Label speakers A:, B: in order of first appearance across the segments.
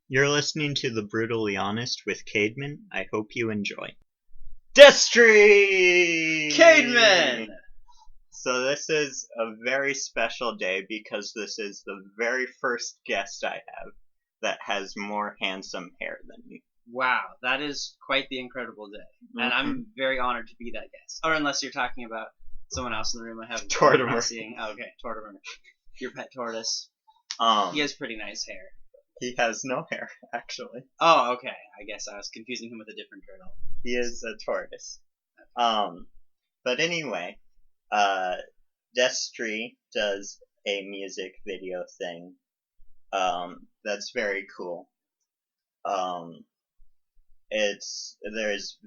A: You're listening to The Brutally Honest with Cademan. I hope you enjoy. Destry!
B: Cademan!
A: So this is a very special day because this is the very first guest I have that has more handsome hair than me.
B: Wow, that is quite the incredible day. And I'm very honored to be that guest. Or unless you're talking about someone else in the room I haven't
A: Tortimer.
B: seeing. Oh, okay, Tortimer. Your pet tortoise. He has pretty nice hair.
A: He has no hair, actually.
B: Oh, okay. I guess I was confusing him with a different turtle.
A: He is a tortoise. But anyway, Destry does a music video thing. That's very cool. There's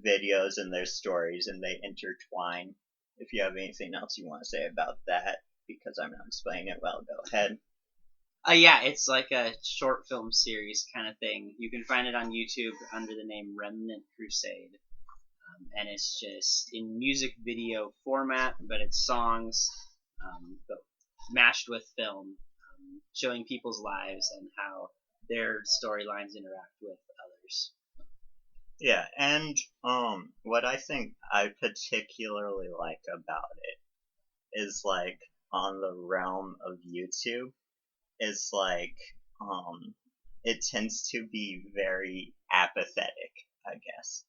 A: videos and there's stories and they intertwine. If you have anything else you want to say about that, because I'm not explaining it well, go ahead.
B: Yeah, it's like a short film series kind of thing. You can find it on YouTube under the name Remnant Crusade. And it's just in music video format, but it's songs but mashed with film, showing people's lives and how their storylines interact with others.
A: Yeah, and what I think I particularly like about it is like on the realm of YouTube is like it tends to be very apathetic, I guess.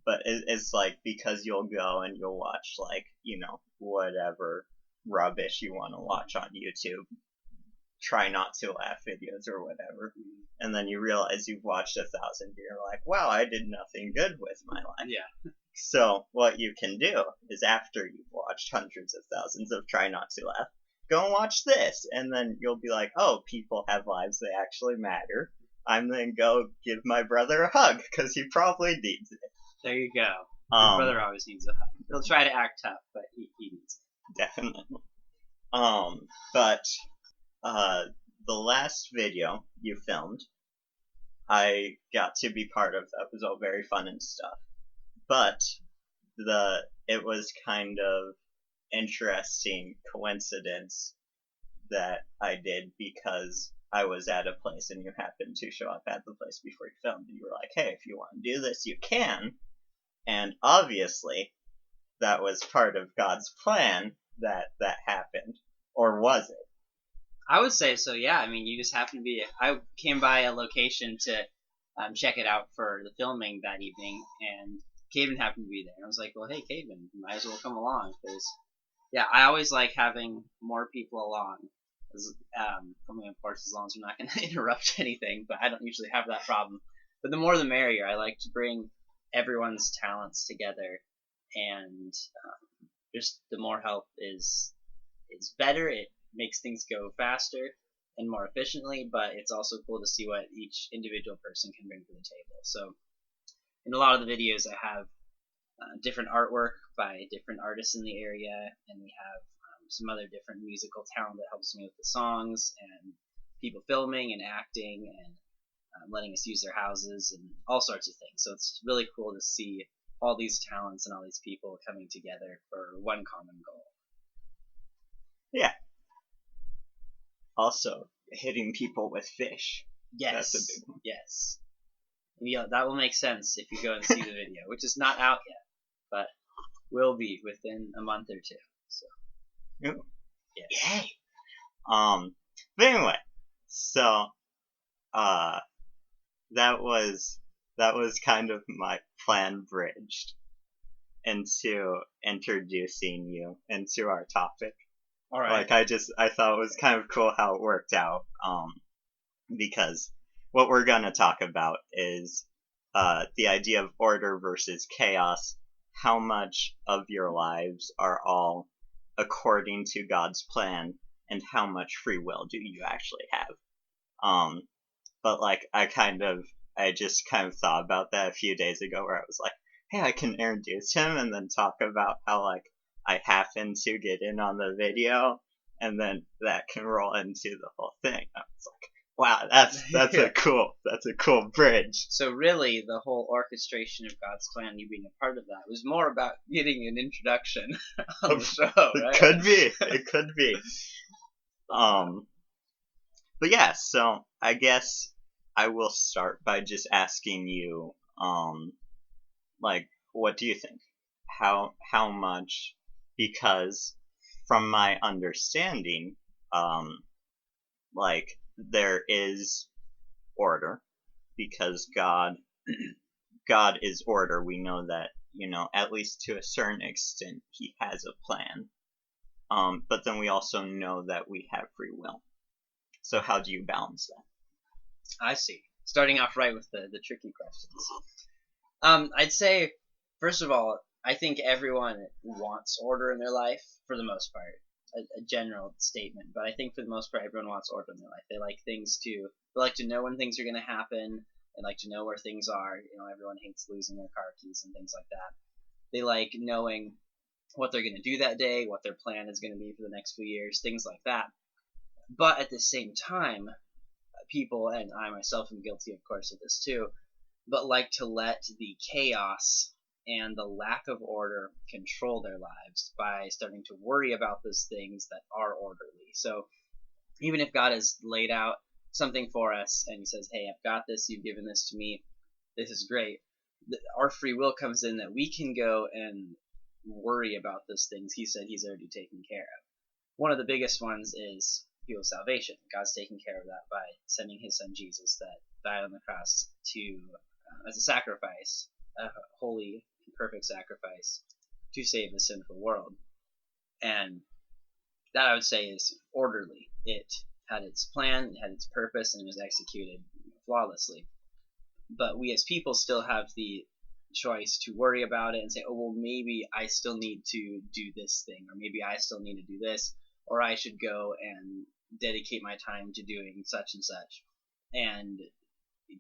A: But it's like because you'll go and you'll watch like, whatever rubbish you want to watch on YouTube. Try not to laugh videos or whatever. And then you realize you've watched 1,000 and you're like, wow, I did nothing good with my life.
B: Yeah.
A: So what you can do is after you've watched hundreds of thousands of Try Not to Laugh, go and watch this. And then you'll be like, oh, people have lives, they actually matter. I'm going to go give my brother a hug because he probably needs it.
B: There you go. Your brother always needs a hug. He'll try to act tough, but he needs it.
A: Definitely. The last video you filmed, I got to be part of. That was all very fun and stuff. But it was kind of interesting coincidence that I did because I was at a place and you happened to show up at the place before you filmed and you were like, hey, if you want to do this, you can. And obviously, that was part of God's plan that happened. Or was it?
B: I would say so, yeah. I mean, you just happened to be... I came by a location to check it out for the filming that evening, and Caden happened to be there. And I was like, well, hey, Caden, you might as well come along. Because, yeah, I always like having more people along. I mean, of course, as long as we're not going to interrupt anything, but I don't usually have that problem. But the more the merrier. I like to bring everyone's talents together, and just the more help is better. It makes things go faster and more efficiently, but it's also cool to see what each individual person can bring to the table. So in a lot of the videos I have different artwork by different artists in the area, and we have some other different musical talent that helps me with the songs, and people filming and acting and letting us use their houses and all sorts of things. So it's really cool to see all these talents and all these people coming together for one common goal.
A: Yeah. Also, hitting people with fish.
B: Yes.
A: That's a big one.
B: Yes. Yeah, that will make sense if you go and see the video, which is not out yet, but will be within a month or two. So.
A: Ooh.
B: Yes.
A: Yay. But anyway, so that was kind of my plan bridged into introducing you into our topic.
B: All right.
A: Like I thought it was kind of cool how it worked out. Because what we're gonna talk about is the idea of order versus chaos. How much of your lives are all according to God's plan, and how much free will do you actually have? But like I just kind of thought about that a few days ago, where I was like, hey, I can introduce him and then talk about how like I happen to get in on the video, and then that can roll into the whole thing. I was like, wow, that's
B: Yeah.
A: a cool bridge.
B: So really, the whole orchestration of God's plan, you being a part of that, was more about getting an introduction on the show, right?
A: It could be. But yeah, so I guess I will start by just asking you, like, what do you think? How much? Because from my understanding, like there is order because God is order. We know that, at least to a certain extent, He has a plan. But then we also know that we have free will. So how do you balance that?
B: I see. Starting off right with the tricky questions. I'd say, first of all, I think everyone wants order in their life for the most part. A general statement, but I think for the most part, everyone wants order in their life. They like to know when things are going to happen. They like to know where things are. Everyone hates losing their car keys and things like that. They like knowing what they're going to do that day, what their plan is going to be for the next few years, things like that. But at the same time, people, and I myself am guilty, of course, of this too, but like to let the chaos and the lack of order control their lives by starting to worry about those things that are orderly. So even if God has laid out something for us and He says, hey, I've got this, you've given this to me, this is great, our free will comes in that we can go and worry about those things He said He's already taken care of. One of the biggest ones is people's salvation. God's taking care of that by sending His Son Jesus that died on the cross to as a sacrifice, a holy and perfect sacrifice to save a sinful world. And that I would say is orderly. It had its plan, it had its purpose, and it was executed flawlessly. But we as people still have the choice to worry about it and say, oh, well, maybe I still need to do this thing, or maybe I still need to do this, or I should go and dedicate my time to doing such and such. And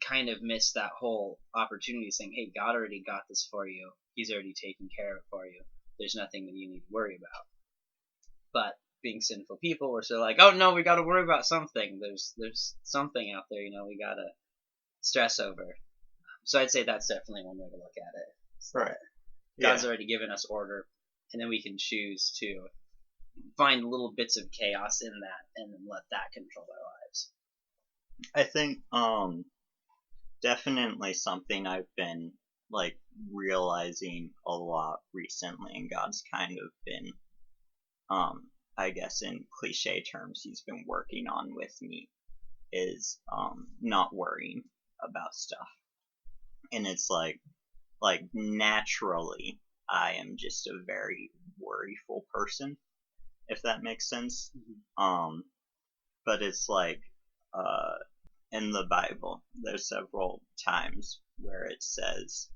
B: kind of miss that whole opportunity saying, hey, God already got this for you. He's already taken care of it for you. There's nothing that you need to worry about. But being sinful people, we're still like, oh no, we got to worry about something. There's something out there, we got to stress over. So I'd say that's definitely one way to look at it.
A: Right.
B: God's already given us order, and then we can choose to find little bits of chaos in that and then let that control our lives.
A: I think definitely something I've been like realizing a lot recently, and God's kind of been I guess in cliche terms He's been working on with me is not worrying about stuff. And it's like naturally I am just a very worryful person, if that makes sense.
B: Mm-hmm.
A: But it's like in the Bible there's several times where it says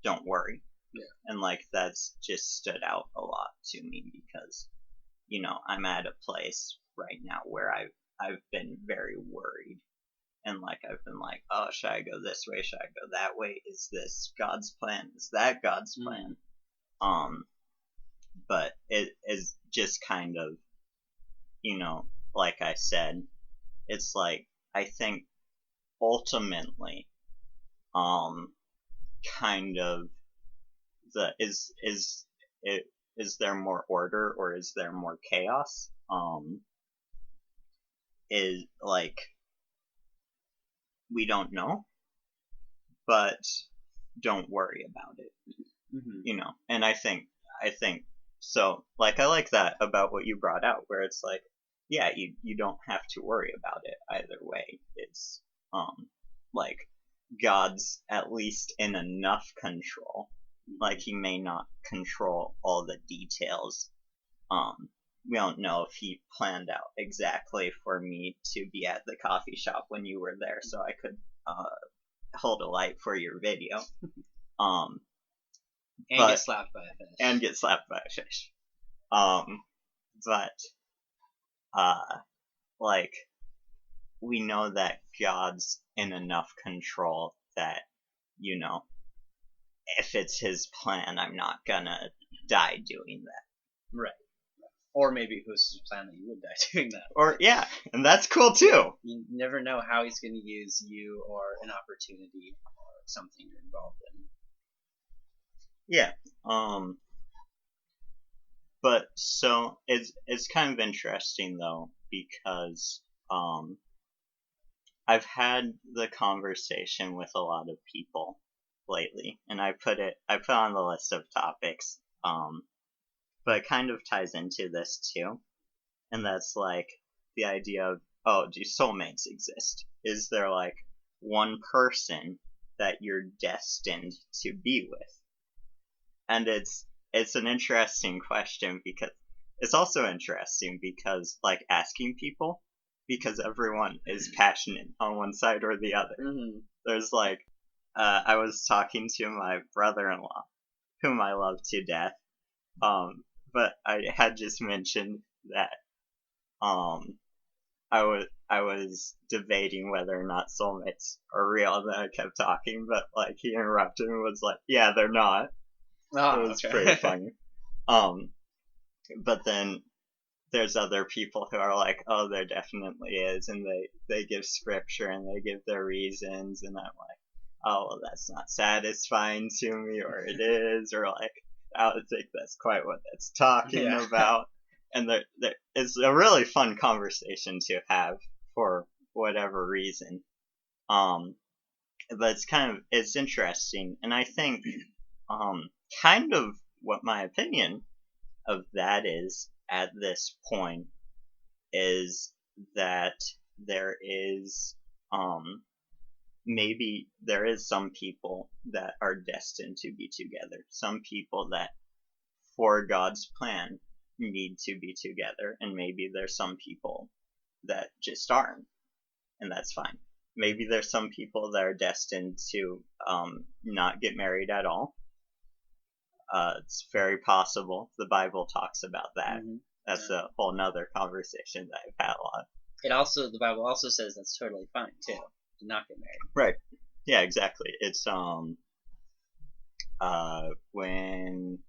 A: don't worry.
B: Yeah.
A: And like that's just stood out a lot to me because I'm at a place right now where I've been very worried. And like I've been like, oh, should I go this way? Should I go that way? Is this God's plan? Is that God's plan? But it is just kind of, like I said, it's like I think ultimately, kind of is there more order or is there more chaos? Is like we don't know, but don't worry about it.
B: Mm-hmm.
A: And I think so. Like I like that about what you brought out, where it's like, yeah, you don't have to worry about it either way. It's like God's at least in enough control. Like He may not control all the details. We don't know if He planned out exactly for me to be at the coffee shop when you were there, so I could hold a light for your video.
B: And get slapped by a fish.
A: And get slapped by a fish. But like we know that God's in enough control that if it's His plan, I'm not gonna die doing that.
B: Right. Or maybe it was His plan that you would die doing that.
A: Or yeah, and that's cool too.
B: You never know how He's going to use you or an opportunity or something you're involved in.
A: Yeah. But so it's kind of interesting though because I've had the conversation with a lot of people lately, and I put on the list of topics. But it kind of ties into this too, and that's like the idea of, oh, do soulmates exist? Is there like one person that you're destined to be with? And it's an interesting question, because it's also interesting because, like, asking people, because everyone is passionate on one side or the other.
B: Mm-hmm.
A: There's like, I was talking to my brother-in-law, whom I love to death, but I had just mentioned that I was debating whether or not soulmates are real, and then I kept talking, but like he interrupted and was like, "Yeah, they're not."
B: Oh,
A: It was
B: okay.
A: pretty funny. But then there's other people who are like, "Oh, there definitely is," and they give scripture and they give their reasons, and I'm like, "Oh, well, that's not satisfying to me," or "It is," or like, "I don't think that's quite what that's talking
B: Yeah.
A: about." And it's a really fun conversation to have for whatever reason. But it's interesting, and I think kind of what my opinion of that is at this point is that there is maybe there is some people that are destined to be together, some people that for God's plan need to be together, and maybe there's some people that just aren't, and that's fine. Maybe there's some people that are destined to not get married at all. It's very possible. The Bible talks about that.
B: Mm-hmm.
A: That's a whole nother conversation that I've had a lot.
B: The Bible also says that's totally fine too, to not get married.
A: Right. Yeah, exactly. It's when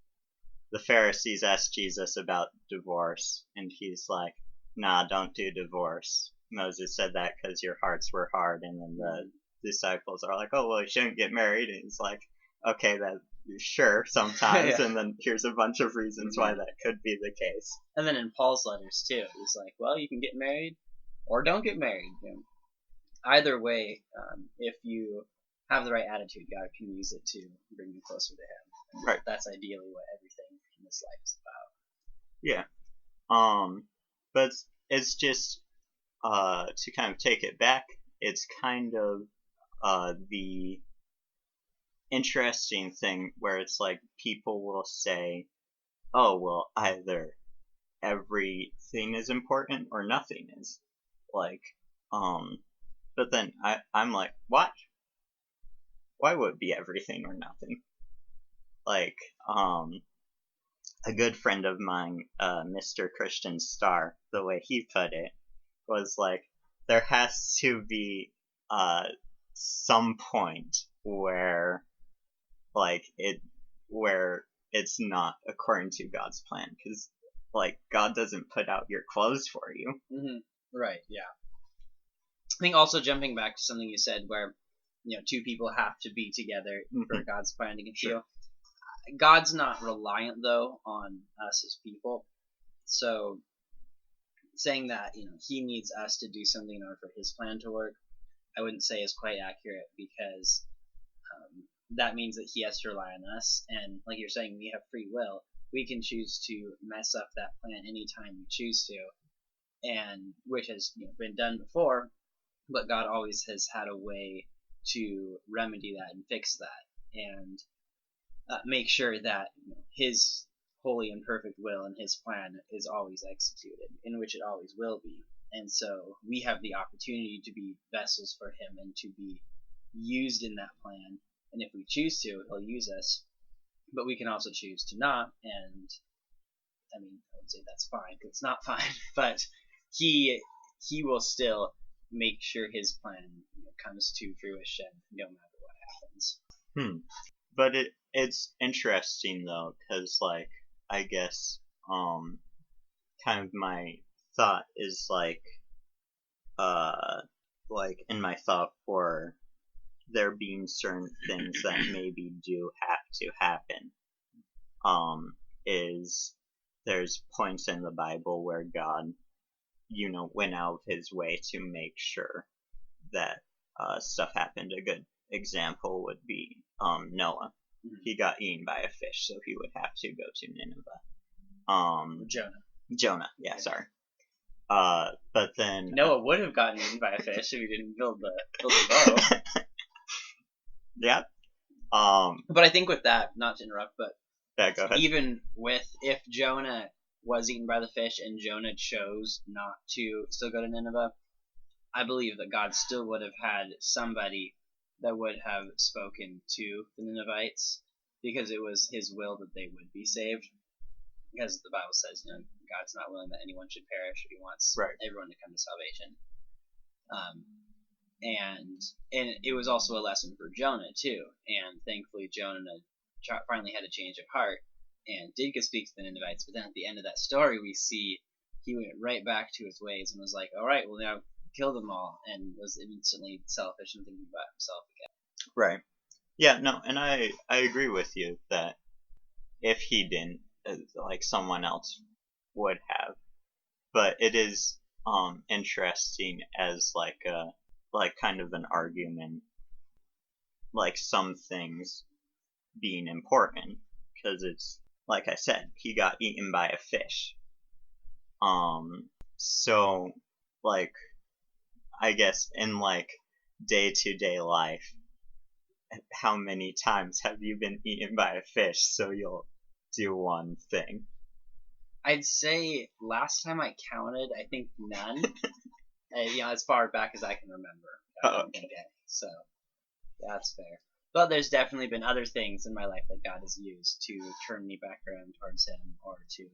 A: the Pharisees asked Jesus about divorce, and he's like, "Nah, don't do divorce." Moses said that because your hearts were hard, and then the disciples are like, "Oh, well, you shouldn't get married," and he's like, "Okay, that sure sometimes,"
B: Yeah.
A: and then here's a bunch of reasons why that could be the case.
B: And then in Paul's letters too, he's like, well, you can get married or don't get married. You know, either way, if you have the right attitude, God can use it to bring you closer to Him. And
A: Right.
B: That's ideally what everything in this life is about.
A: Yeah. But it's just to kind of take it back. It's kind of the interesting thing where it's like people will say, "Oh, well, either everything is important or nothing is." Like, but then I'm like, why? Why would it be everything or nothing? Like, a good friend of mine, Mr. Christian Starr, the way he put it was like, there has to be some point where like where it's not according to God's plan, because like God doesn't put out your clothes for you.
B: Mm-hmm. Right. Yeah. I think also jumping back to something you said, where two people have to be together for God's plan to continue. God's not reliant though on us as people, so saying that He needs us to do something in order for His plan to work, I wouldn't say is quite accurate, because that means that He has to rely on us, and like you're saying, we have free will. We can choose to mess up that plan anytime we choose to, and which has been done before, but God always has had a way to remedy that and fix that, and make sure that His holy and perfect will and His plan is always executed, in which it always will be. And so we have the opportunity to be vessels for Him and to be used in that plan. And if we choose to, He'll use us. But we can also choose to not. And I mean, I would say that's fine, because it's not fine. But He will still make sure His plan comes to fruition, no matter what happens.
A: But it's interesting though, because like I guess kind of my thought is like in my thought for there being certain things that maybe do have to happen, is there's points in the Bible where God went out of His way to make sure that stuff happened. A good example would be Noah.
B: Mhm.
A: He got eaten by a fish, so he would have to go to Nineveh. Jonah, yeah, sorry. But then
B: Noah would have gotten eaten by a fish if he didn't build the boat.
A: Yeah.
B: But I think with that, not to interrupt, but
A: Yeah, go ahead.
B: even with if Jonah was eaten by the fish and Jonah chose not to still go to Nineveh, I believe that God still would have had somebody that would have spoken to the Ninevites because it was his will that they would be saved. Because the Bible says, God's not willing that anyone should perish; He wants everyone to come to salvation. And it was also a lesson for Jonah too. And thankfully, Jonah finally had a change of heart and did go speak to the Ninevites. But then at the end of that story, we see he went right back to his ways and was like, "All right, well now kill them all," and was instantly selfish and thinking about himself again.
A: Right. Yeah. No, and I agree with you that if he didn't, like someone else would have. But it is interesting as like kind of an argument, like some things being important, because it's like I said, he got eaten by a fish. So like I guess in like day-to-day life, how many times have you been eaten by a fish so you'll do one thing?
B: I'd say last time I counted, I think none. As far back as I can remember.
A: Okay.
B: So that's fair. But there's definitely been other things in my life that God has used to turn me back around towards Him, or to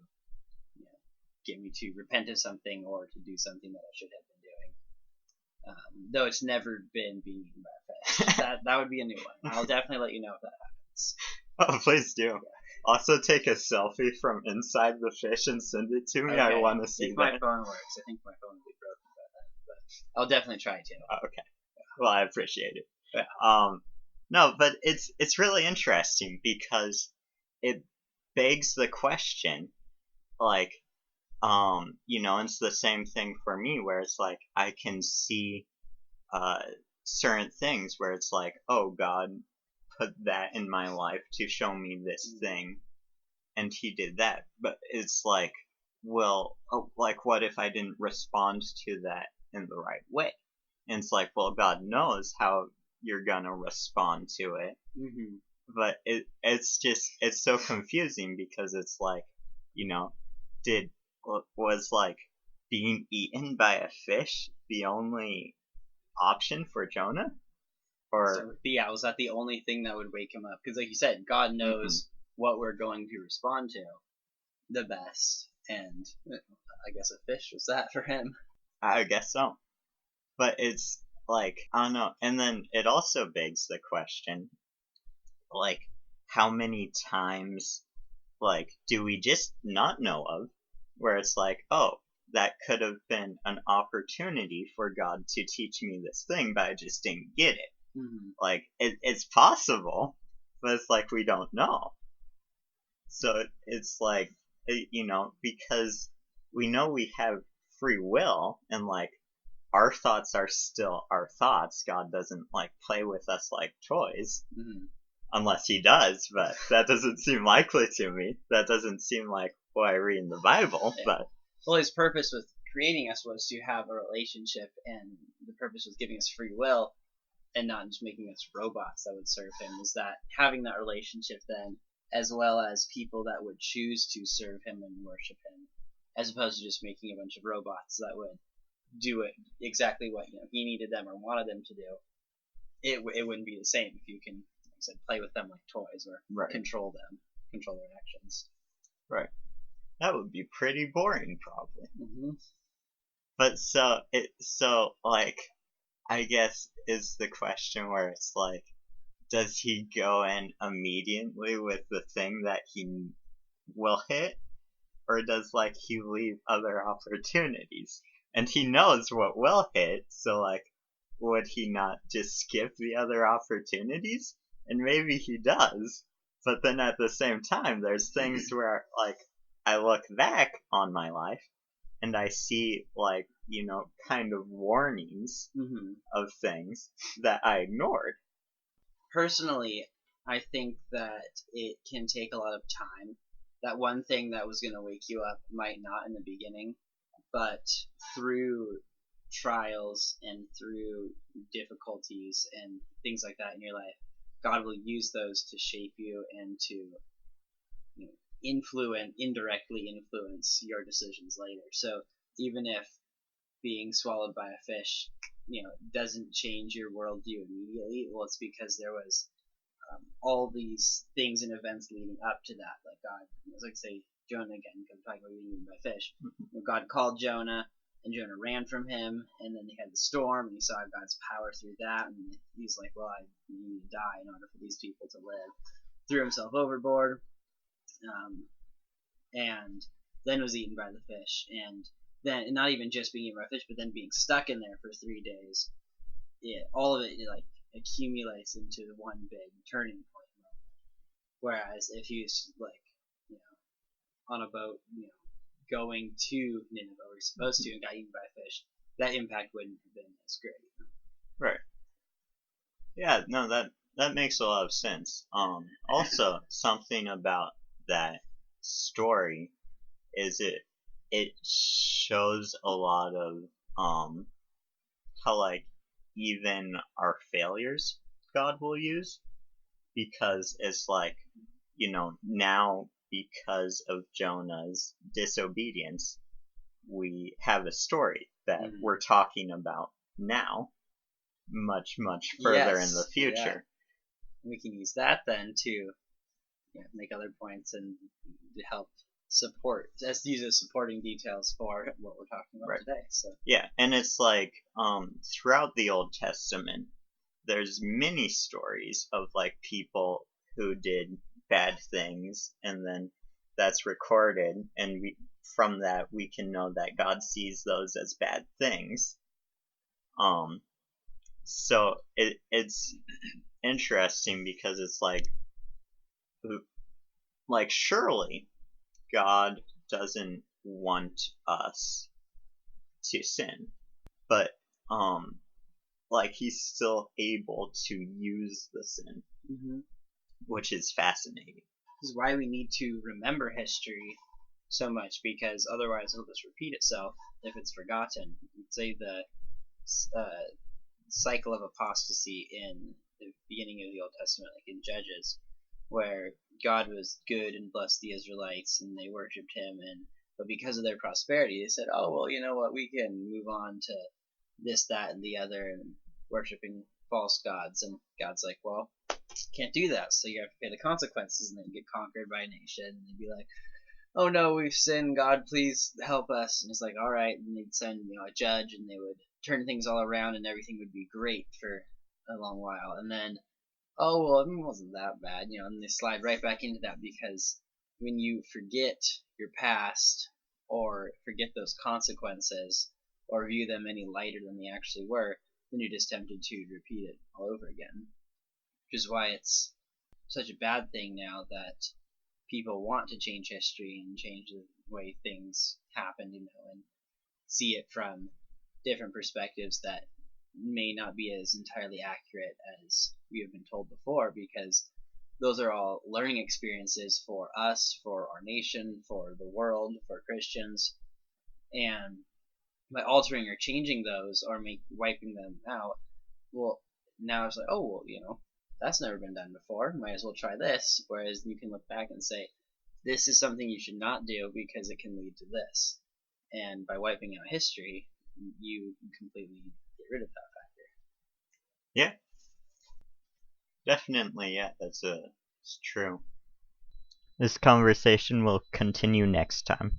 B: get me to repent of something, or to do something that I should have been doing. Though it's never been being eaten by a fish. that would be a new one. I'll definitely let you know if that happens.
A: Oh, please do. Yeah. Also, take a selfie from inside the fish and send it to me. Okay. I want to see
B: if my phone works. I think my phone will be broken by then, but I'll definitely try to.
A: Okay. Well, I appreciate it. Yeah. No, but it's really interesting because it begs the question, like, it's the same thing for me where it's like I can see certain things where it's like, oh, God put that in my life to show me this thing, and He did that. But it's like, well, like, what if I didn't respond to that in the right way? And it's like, well, God knows how you're gonna respond to it.
B: Mm-hmm.
A: But it's so confusing because it's like, was like being eaten by a fish the only option for Jonah? Or
B: was that the only thing that would wake him up? Because like you said, God knows what we're going to respond to the best, and I guess a fish was that for him.
A: I guess so. But it's like, I don't know. And then it also begs the question, like, how many times, like, do we just not know of, where it's like, oh, that could have been an opportunity for God to teach me this thing, but I just didn't get it.
B: Mm-hmm.
A: Like, it's possible, but it's like we don't know. So it's like, because we know we have free will, and like, our thoughts are still our thoughts. God doesn't like play with us like toys.
B: Mm-hmm.
A: Unless He does, but that doesn't seem likely to me. That doesn't seem like what I read in the Bible. Yeah. But
B: well, His purpose with creating us was to have a relationship, and the purpose was giving us free will and not just making us robots that would serve Him. Is that having that relationship then, as well as people that would choose to serve Him and worship Him, as opposed to just making a bunch of robots that would do it exactly what He needed them or wanted them to do. It wouldn't be the same if you can, like I said, play with them like toys or control their actions.
A: Right. That would be pretty boring, probably.
B: Mm-hmm.
A: But so like, I guess is the question where it's like, does He go in immediately with the thing that He will hit, or does like He leave other opportunities? And He knows what will hit, so like, would He not just skip the other opportunities? And maybe He does, but then at the same time, there's things where like I look back on my life and I see like kind of warnings
B: Hmm.
A: of things that I ignored.
B: Personally, I think that it can take a lot of time. That one thing that was going to wake you up might not in the beginning, but through trials and through difficulties and things like that in your life, God will use those to shape you and to indirectly influence your decisions later. So even if being swallowed by a fish, doesn't change your worldview immediately, well, it's because there was all these things and events leading up to that. Like God, it's like say Jonah again, because I'm talking about being eaten by fish. God called Jonah, and Jonah ran from him, and then they had the storm, and he saw God's power through that, and he's like, well, I need to die in order for these people to live. Threw himself overboard, and then was eaten by the fish, and then and not even just being eaten by fish, but then being stuck in there for 3 days. All of it like accumulates into one big turning point moment. Whereas if he was like, on a boat, going to Nineveh where he's supposed to and got eaten by a fish, that impact wouldn't have been as great.
A: Right. Yeah, no, that makes a lot of sense. Also, something about that story is it shows a lot of how like even our failures God will use, because it's like now because of Jonah's disobedience we have a story that we're talking about now much further in the future.
B: Yeah. We can use that then to make other points and to help support. Let's use as supporting details for what we're talking about today. So
A: yeah, and it's like throughout the Old Testament, there's many stories of like people who did bad things, and then that's recorded, and from that we can know that God sees those as bad things. So it's interesting because it's like surely God doesn't want us to sin, but like he's still able to use the sin, which is fascinating.
B: This is why we need to remember history so much, because otherwise it'll just repeat itself if it's forgotten. You'd say the cycle of apostasy in the beginning of the Old Testament, like in Judges, where God was good and blessed the Israelites and they worshipped him, but because of their prosperity they said, oh well, you know what, we can move on to this, that, and the other, and worshipping false gods. And God's like, well, can't do that, so you have to pay the consequences. And then get conquered by a nation, and they'd be like, oh no, we've sinned, God, please help us. And it's like, all right. And they'd send a judge, and they would turn things all around, and everything would be great for a long while. And then, oh well, it wasn't that bad, and they slide right back into that, because when you forget your past or forget those consequences or view them any lighter than they actually were, then you're just tempted to repeat it all over again. Which is why it's such a bad thing now that people want to change history and change the way things happened, and see it from different perspectives that may not be as entirely accurate as we have been told before, because those are all learning experiences for us, for our nation, for the world, for Christians. And by altering or changing those or wiping them out, well, now it's like, oh well, that's never been done before, might as well try this. Whereas you can look back and say, this is something you should not do because it can lead to this. And by wiping out history, you completely get rid of that factor.
A: Yeah, definitely. Yeah, it's true. This conversation will continue next time.